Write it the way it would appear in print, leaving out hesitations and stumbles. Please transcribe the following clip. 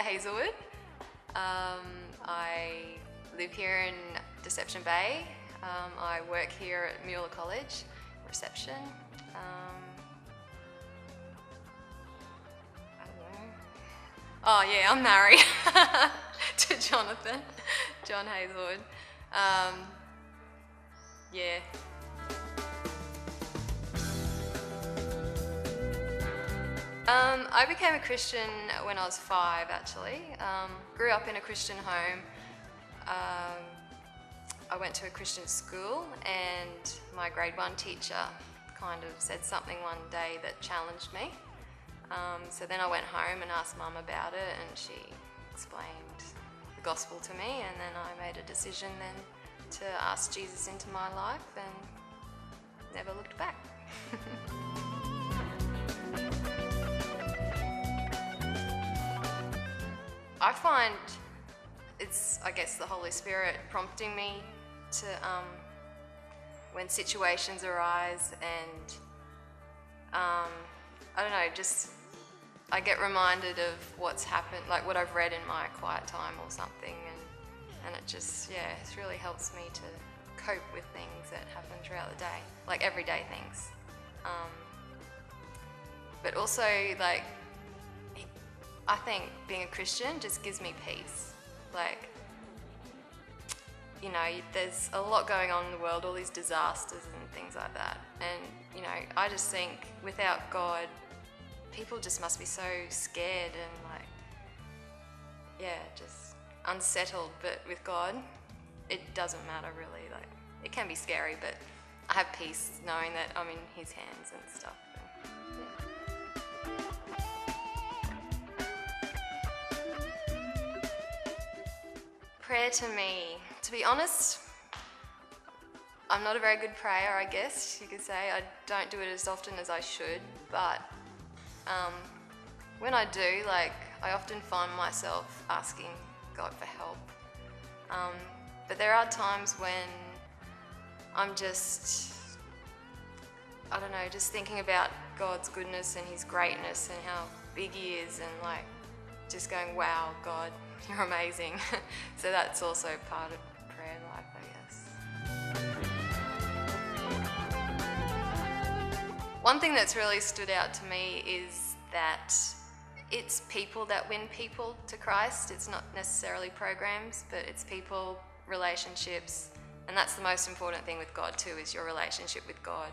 Hazelwood. I live here in Deception Bay. I work here at Muir College, reception. I don't know. Oh yeah, I'm married to Jonathan, John Hazelwood. Yeah. I became a Christian when I was 5, actually. Grew up in a Christian home. I went to a Christian school, and my grade 1 teacher kind of said something one day that challenged me. So then I went home and asked Mum about it, and she explained the gospel to me, and then I made a decision then to ask Jesus into my life and never looked back. I find it's, I guess, the Holy Spirit prompting me to, when situations arise, and I don't know, just I get reminded of what's happened, like what I've read in my quiet time or something, and it just, yeah, it really helps me to cope with things that happen throughout the day, like everyday things. But also, like, I think being a Christian just gives me peace. Like, you know, there's a lot going on in the world, all these disasters and things like that. And, you know, I just think without God, people just must be so scared and, like, yeah, just unsettled. But with God, it doesn't matter really. Like, it can be scary, but I have peace knowing that I'm in His hands and stuff. And, yeah. Prayer to me, to be honest, I'm not a very good prayer, I guess you could say. I don't do it as often as I should, but when I do, like, I often find myself asking God for help. But there are times when I'm just, I don't know, just thinking about God's goodness and His greatness and how big He is, and like just going, wow, God, you're amazing. So that's also part of prayer life, I guess. One thing that's really stood out to me is that it's people that win people to Christ. It's not necessarily programs, but it's people, relationships, and that's the most important thing with God too, is your relationship with God.